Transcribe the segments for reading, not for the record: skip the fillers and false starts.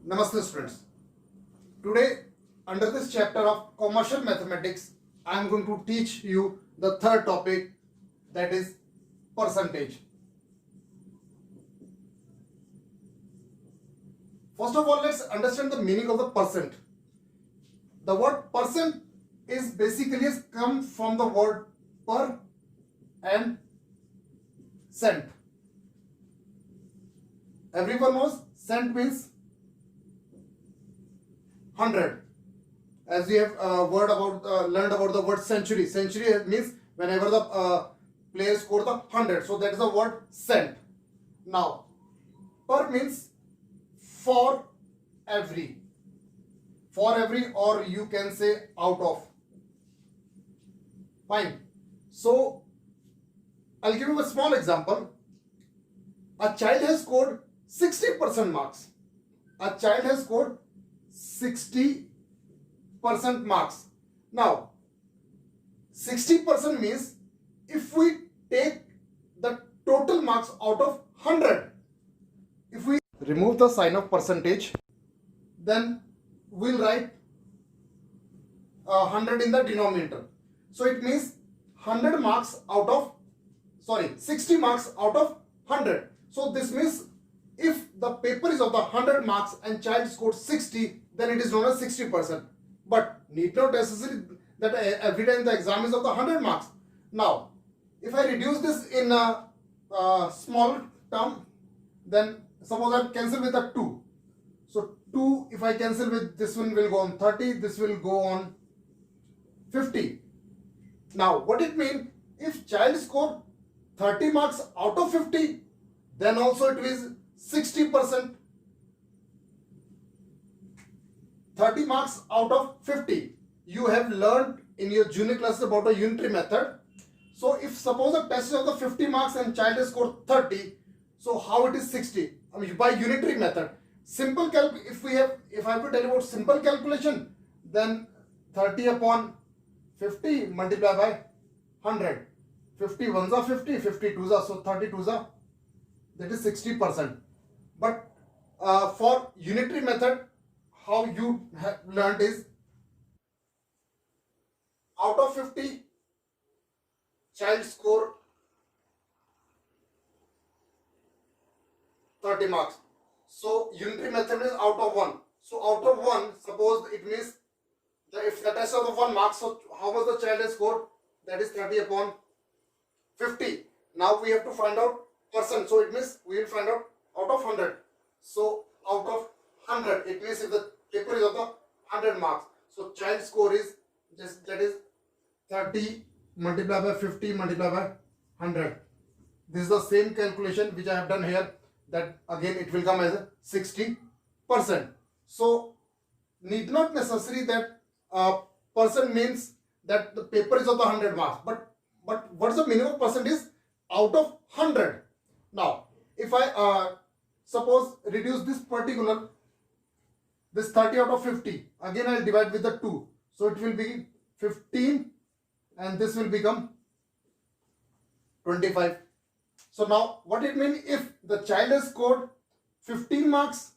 Namaste students. Today under this chapter of commercial mathematics I am going to teach you the third topic, that is percentage. First of all, let's understand the meaning of the percent. The word percent is basically come from the word per and cent. Everyone knows cent means 100. As we have learned about the word century. Century means whenever the player score the 100. So that is the word cent. Now, per means for every. For every, or you can say out of. Fine. So I'll give you a small example. A child has scored 60% marks. A child has scored 60% marks. Now, 60% means if we take the total marks out of 100, if we remove the sign of percentage, then we'll write 100 in the denominator. So it means 100 marks out of, 60 marks out of 100. So this means if the paper is of the 100 marks and child scored 60, then it is known as 60%. But need not necessarily that every time the exam is of the 100 marks. Now, if I reduce this in a small term, then suppose I cancel with a 2. So 2, if I cancel with this one, will go on 30, this will go on 50. Now, what it means, if child score 30 marks out of 50, then also it is 60%. 30 marks out of 50. You have learned in your junior classes about a unitary method. So if suppose a test is of the 50 marks and child has scored 30, so how it is 60? I mean, by unitary method. Simple if I have to tell you about simple calculation, then 30 upon 50 multiplied by 100. 50 ones are 50, 50 twos are, so 30 twos are, that is 60%. But for unitary method, how you have learned is out of 50, child score 30 marks. So unitary method is out of 1. So out of 1, suppose it means that if the test of the 1 marks, so how much the child has scored? That is 30 upon 50. Now we have to find out percent. So it means we will find out of 100. So out of 100, it means if the paper is of the 100 marks, so child score is just, that is 30 multiplied by 50 multiplied by 100. This is the same calculation which I have done here, that again it will come as a 60%. So need not necessary that percent means that the paper is of the 100 marks, but what's the minimum percent is out of 100. Now if I suppose reduce this particular, this 30 out of 50, again I will divide with the 2, so it will be 15 and this will become 25. So now what it means, if the child has scored 15 marks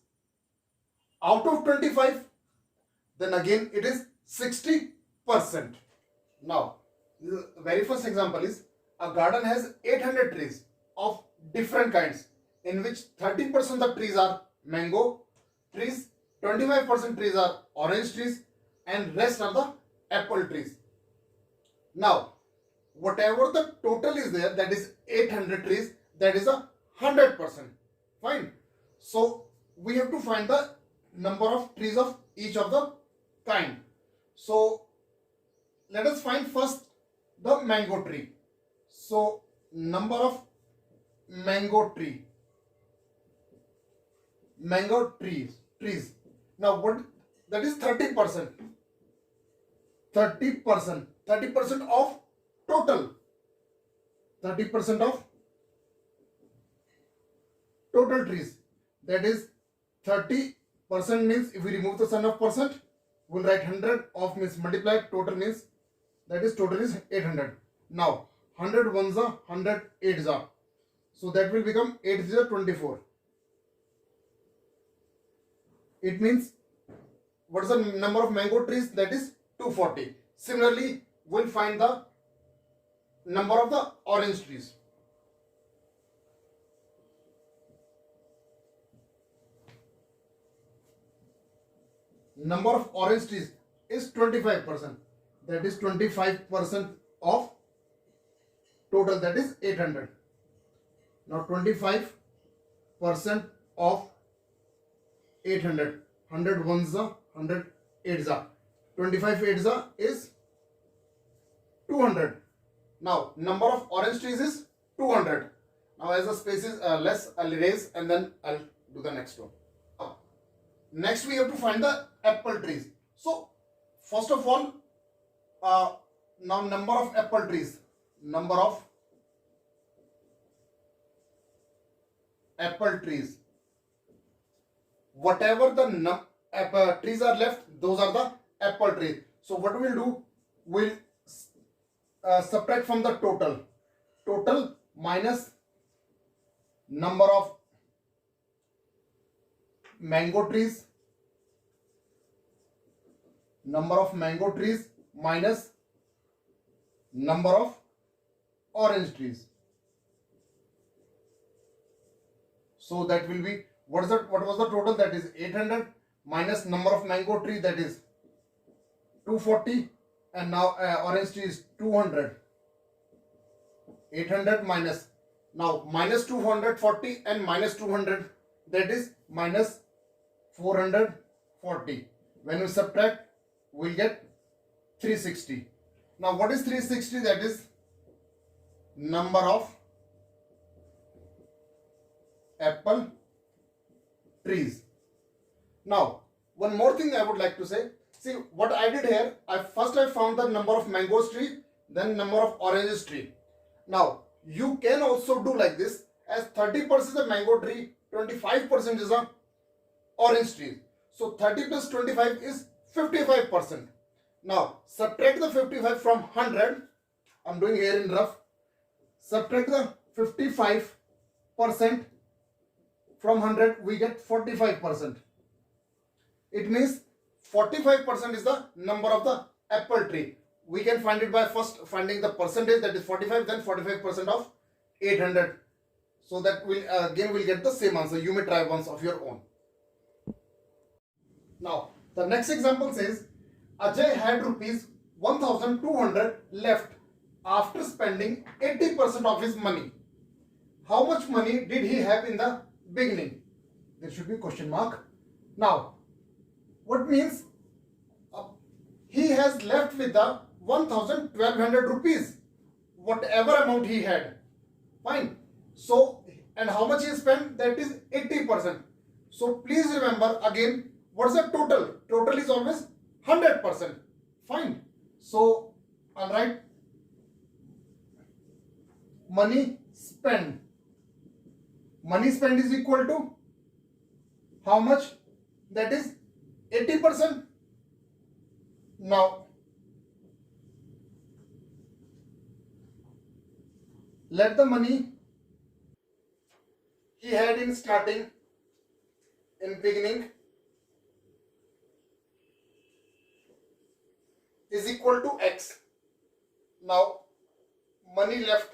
out of 25, then again it is 60%. Now the very first example is a garden has 800 trees of different kinds, in which 30% of the trees are mango trees, 25% trees are orange trees, and rest are the apple trees. Now, whatever the total is there, that is 800 trees, that is a 100%. Fine. So we have to find the number of trees of each of the kind. So let us find first the mango tree. So number of mango trees. Now what, that is 30%. 30% of total. 30% of total trees. That is 30% means if we remove the sign of percent, we'll write 100 of means multiplied, total means, that is total is 800. Now 100 ones are 100 eights are. So that will become 8 0 24. It means what is the number of mango trees? That is 240. Similarly, we'll find the number of the orange trees. Number of orange trees is 25%. That is 25% of total, that is 800. Now 25% of 800. 100 ones are 100 eights are. 25 eights are is 200. Now number of orange trees is 200. Now as the space is less, I'll erase and then I'll do the next one. Next we have to find the apple trees. So first of all, now number of apple trees. Number of apple trees. Whatever the trees are left, those are the apple trees. So what we'll do, we'll subtract from the total. Total minus number of mango trees. Number of mango trees minus number of orange trees. So that will be, what was the total? That is 800 minus number of mango tree, that is 240, and now orange tree is 200. 800 minus, now minus 240 and minus 200, that is minus 440. When we subtract, we'll get 360. Now what is 360? That is number of apple trees. Now one more thing I would like to say. See what I did here, I found the number of mangoes tree, then number of oranges tree. Now you can also do like this, as 30% is a mango tree, 25% is a orange tree. So 30 plus 25 is 55%. Now subtract the 55 from 100. I'm doing here in rough. Subtract the 55% from 100, we get 45%. It means 45% is the number of the apple tree. We can find it by first finding the percentage, that is 45, then 45% of 800. So that will again will get the same answer. You may try once of your own. Now the next example says Ajay had rupees 1200 left after spending 80% of his money. How much money did he have in the beginning? There should be a question mark. Now what means he has left with the 1200 rupees, whatever amount he had. Fine. So and how much he spent? That is 80%. So please remember again, what is the total? Total is always 100%. Fine. So I'll write money spent. Money spent is equal to how much? That is 80%. Now let the money he had in starting, in beginning, is equal to X. Now money left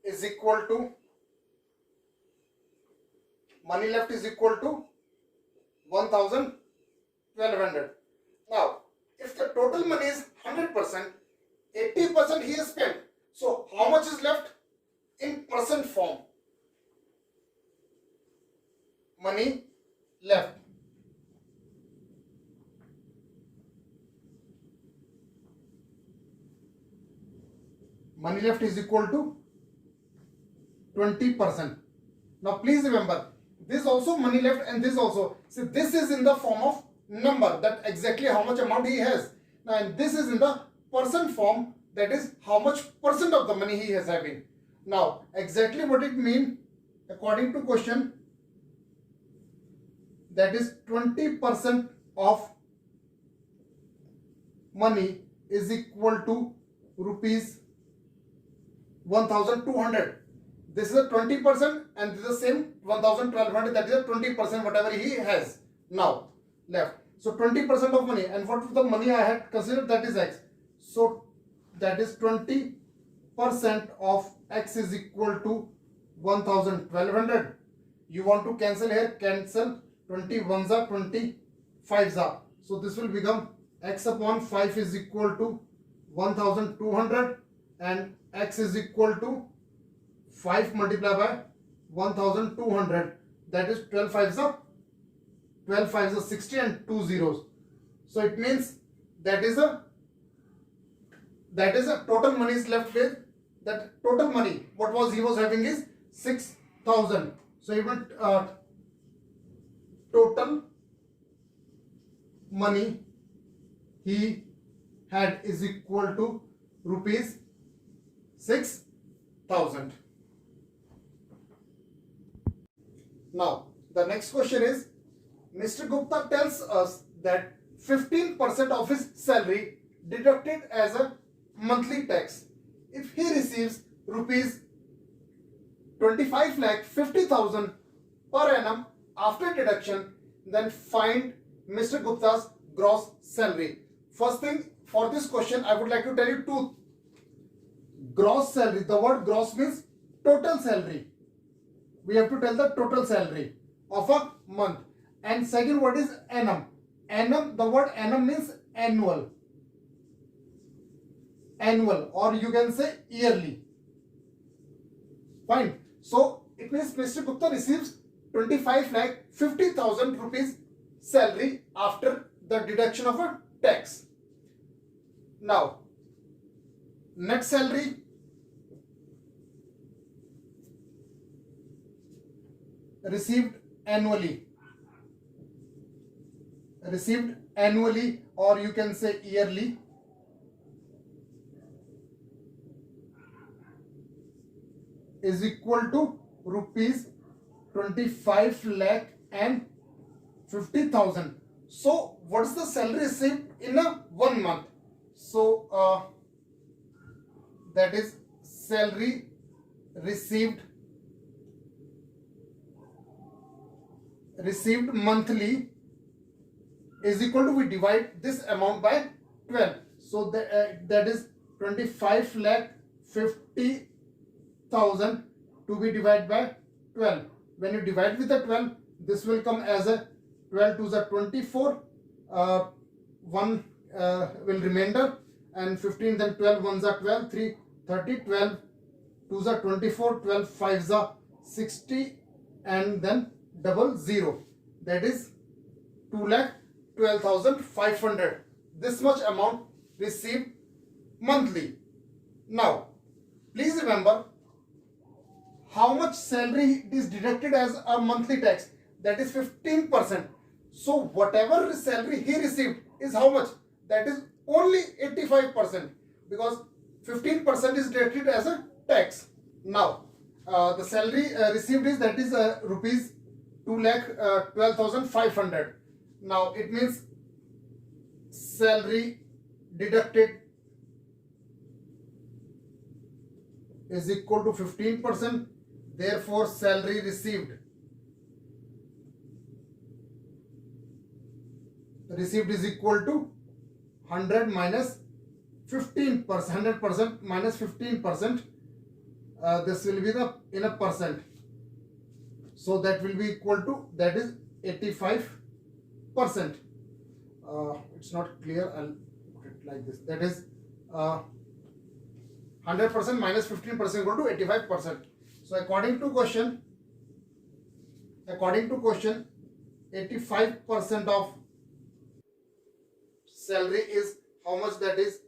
is equal to 1200. Now if the total money is 100%, 80% he has spent. So how much is left in percent form? Money left. Money left is equal to 20%. Now please remember, this also money left and this also. See, this is in the form of number, that exactly how much amount he has. Now and this is in the percent form, that is how much percent of the money he is having. Now exactly what it means according to question, that is 20% of money is equal to rupees 1200. This is a 20% and this is the same 1200, that is a 20% whatever he has now left. So 20% of money, and what the money I had considered, that is X. So that is 20% of X is equal to 1200. You want to cancel here, cancel 20 ones are 25s are. So this will become X upon 5 is equal to 1200 and X is equal to 5 multiplied by 1200, that is 12 5s are 60 and 2 zeros. So it means that is a total money is left with, that total money what was he was having is 6,000. So even total money he had is equal to rupees 6,000. Now the next question is, Mr. Gupta tells us that 15% of his salary deducted as a monthly tax. If he receives rupees 25,50,000 per annum after deduction, then find Mr. Gupta's gross salary. First thing, for this question I would like to tell you two. Gross salary, the word gross means total salary. We have to tell the total salary of a month. And second word is annum. Annum, the word annum means annual. Annual, or you can say yearly. Fine. So it means Mr. Gupta receives 25,50,000 rupees salary after the deduction of a tax. Now, net salary received annually, or you can say yearly, is equal to rupees 25,50,000. So what is the salary received in a 1 month? So that is salary received monthly is equal to, we divide this amount by 12. So that is 25,50,000 to be divided by 12. When you divide with the 12, this will come as a 12 to the 24, 1 will remainder, and 15, then 12 ones are 12, 3 30, 12 2s are 24, 12 5s are 60, and then double 0, that is 2,12,500. This much amount received monthly. Now please remember how much salary is deducted as a monthly tax, that is 15%. So whatever salary he received is how much? That is only 85%, because 15% is deducted as a tax. Now the salary received is, that is rupees 2,12,500. Now it means salary deducted is equal to 15%. Therefore salary received is equal to 100 minus 15%. 100% minus 15%. This will be the in a percent. So that will be equal to, that is 85%. It's not clear. I'll put it like this. That is 100% minus 15% equal to 85%. So according to question, 85% of salary is how much? That is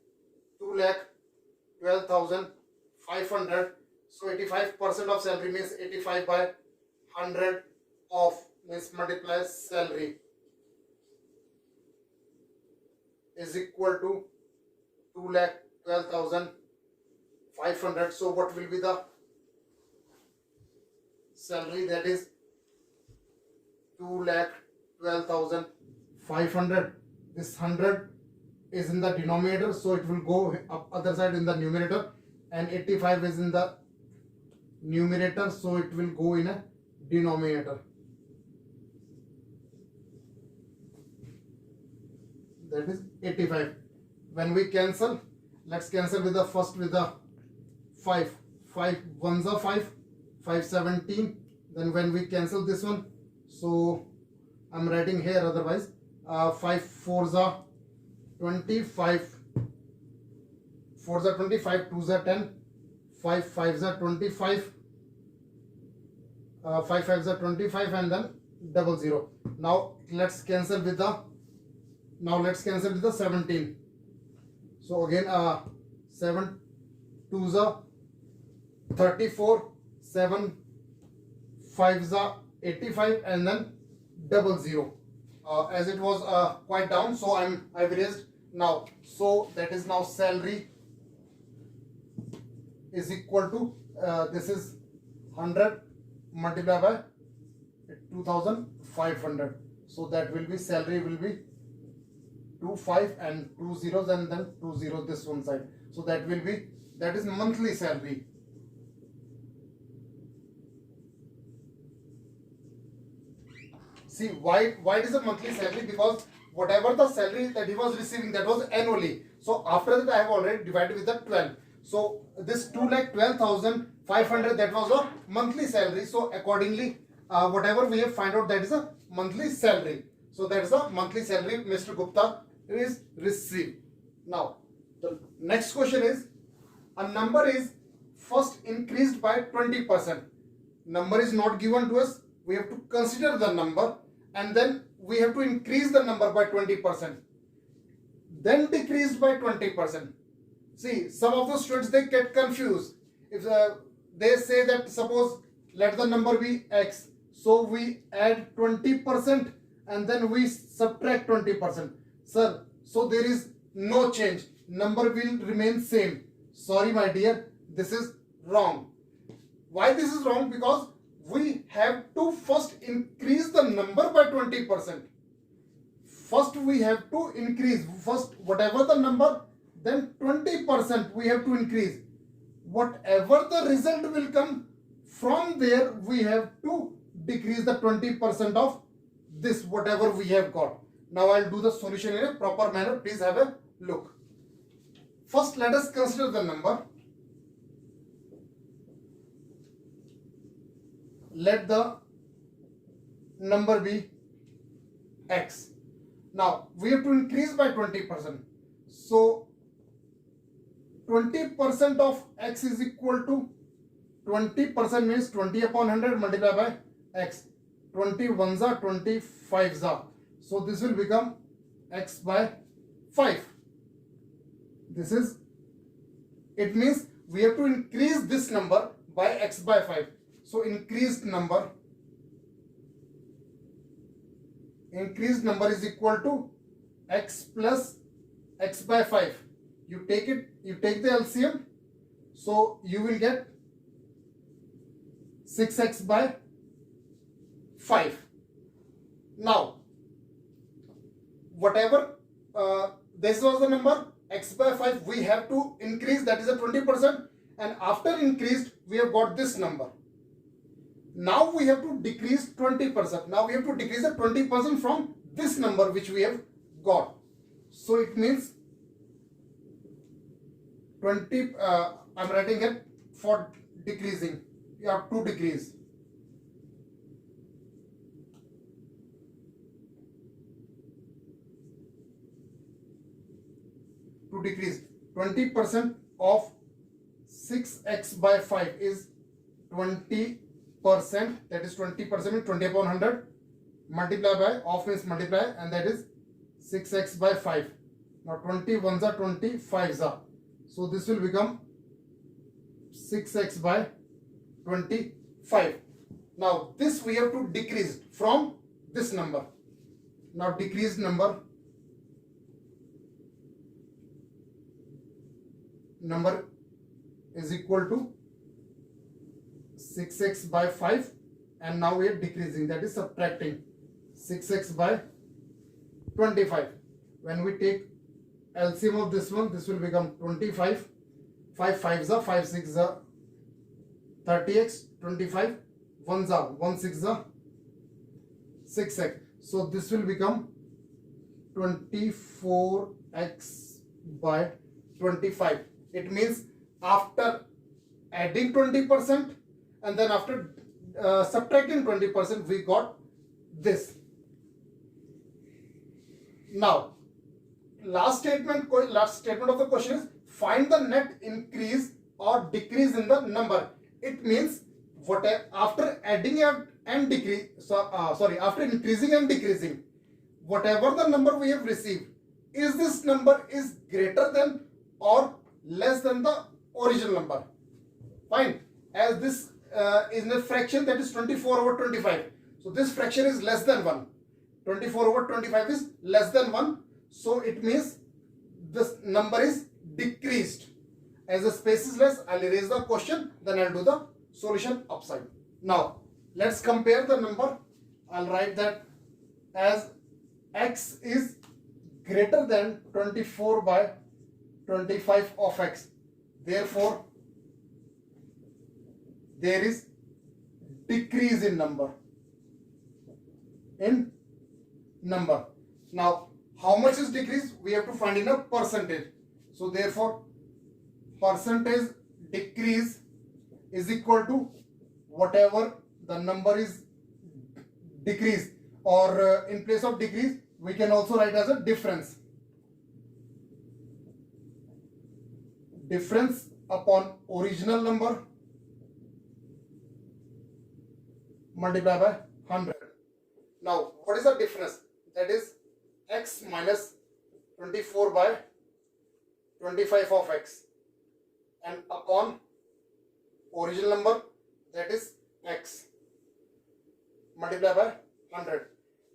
2,12,500. So 85% of salary means 85 by 100 of, means multiply salary, is equal to 2,12,500. So what will be the salary? That is 2,12,500. This 100 is in the denominator, so it will go up other side in the numerator, and 85 is in the numerator, so it will go in a denominator. That is 85. When we cancel, let's cancel with the first with the 5. 5 ones are 5, 5 17. Then when we cancel this one, so I'm writing here otherwise, 5 4s are 20, 5 4s are 20, 5 2s are 10, 5 5s are 25, 5 5s are 25, and then 00. Now let's cancel with the 17. So again, 7 2s are 34, 7 5s are 85, and then 00. As it was quite down, so I've raised now. So that is now salary is equal to this is 100 multiplied by 2500. So that will be salary will be 25 and 2 zeros and then 2 zeros this one side. So that is monthly salary. See why it is a monthly salary? Because whatever the salary that he was receiving, that was annually. So after that I have already divided with the 12. So this 2,12,500, that was a monthly salary. So accordingly, whatever we have find out, that is a monthly salary. So that is a monthly salary Mr. Gupta is received. Now the next question is, a number is first increased by 20%. Number is not given to us. We have to consider the number, and then we have to increase the number by 20%, then decreased by 20%. See, some of the students, they get confused. If they say that, suppose let the number be x, so we add 20% and then we subtract 20%. Sir, so there is no change, number will remain same. Sorry my dear, this is wrong. Why this is wrong? Because we have to first increase the number by 20%. First we have to increase, first whatever the number, then 20% we have to increase. Whatever the result will come from there, we have to decrease the 20% of this, whatever we have got. Now I'll do the solution in a proper manner. Please have a look. First let us consider the number. Let the number be x. Now we have to increase by 20%. So 20% of x is equal to 20% means 20 upon 100 multiplied by x. 21s are 25s are. So this will become x by 5. This is, it means we have to increase this number by x by 5. So increased number is equal to x plus x by 5. You take the LCM, so you will get 6x by 5. Now whatever this was the number x by 5, we have to increase, that is a 20%, and after increased we have got this number. Now we have to decrease 20%. Now we have to decrease the 20% from this number which we have got. So it means 20, I'm writing it for decreasing. You have to decrease. To decrease 20% of 6x by 5 is 20%. That is 20% means 20 upon 100 multiply by, of means multiply, and that is 6x by 5. Now 21s are 25s are. So this will become 6x by 25. Now this we have to decrease from this number. Now decreased number is equal to 6x by 5, and now we are decreasing, that is subtracting 6x by 25. When we take LCM of this one, this will become 25. 5 5s are 5 6s are 30x, 25, 1 za, 1 6 za, 6x. So this will become 24x by 25. It means after adding 20% and then after subtracting 20%, we got this. Now, last statement of the question is find the net increase or decrease in the number. It means whatever after adding and decrease, after increasing and decreasing, whatever the number we have received, is this number is greater than or less than the original number. Fine. As this is a fraction, that is 24 over 25. So this fraction is less than 1. 24 over 25 is less than 1. So it means this number is decreased. As the space is less, I'll erase the question, then I'll do the solution upside. Now, let's compare the number. I'll write that as x is greater than 24 by 25 of x. Therefore, there is decrease in number. Now, how much is decrease? We have to find in a percentage. So therefore, percentage decrease is equal to whatever the number is decreased, or in place of decrease, we can also write as a difference. Difference upon original number multiplied by 100. Now, what is the difference? That is x minus 24 by 25 of x, and upon original number, that is x multiplied by 100.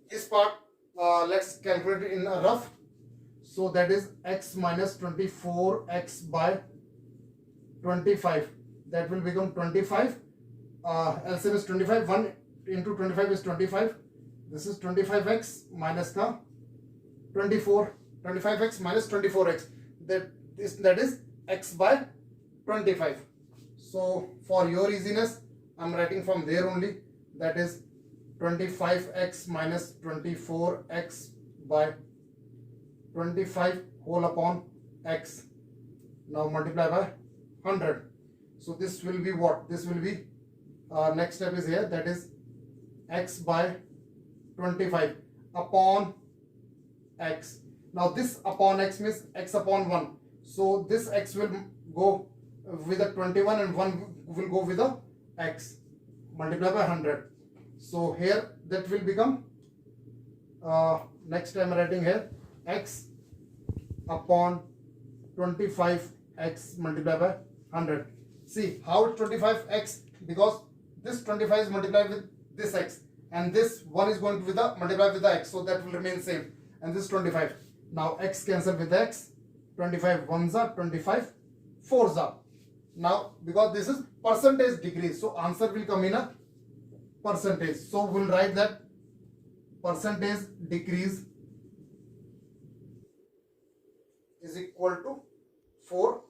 This part, let's calculate it in a rough. So that is x minus 24x by 25. That will become 25. LCM is 25. 1 into 25 is 25. This is 25x minus the 24. 25x minus 24x. That is x by 25. So for your easiness, I'm writing from there only. That is 25x minus 24x by 25 whole upon x. Now multiply by 100. So this will be what? This will be next step is here. That is x by 25 upon x. Now this upon x means x upon 1. So this x will go with a 21 and 1 will go with a x. Multiply by 100. So here that will become, next time writing here, x upon 25x multiplied by 100. See how it's 25x, because this 25 is multiplied with this x, and this 1 is going to be the multiplied with the x, so that will remain same, and this 25. Now x cancel with x, 25 1s are 25 4s are. Now because this is percentage decrease, so answer will come in a percentage. So we'll write that percentage decrease is equal to 4%.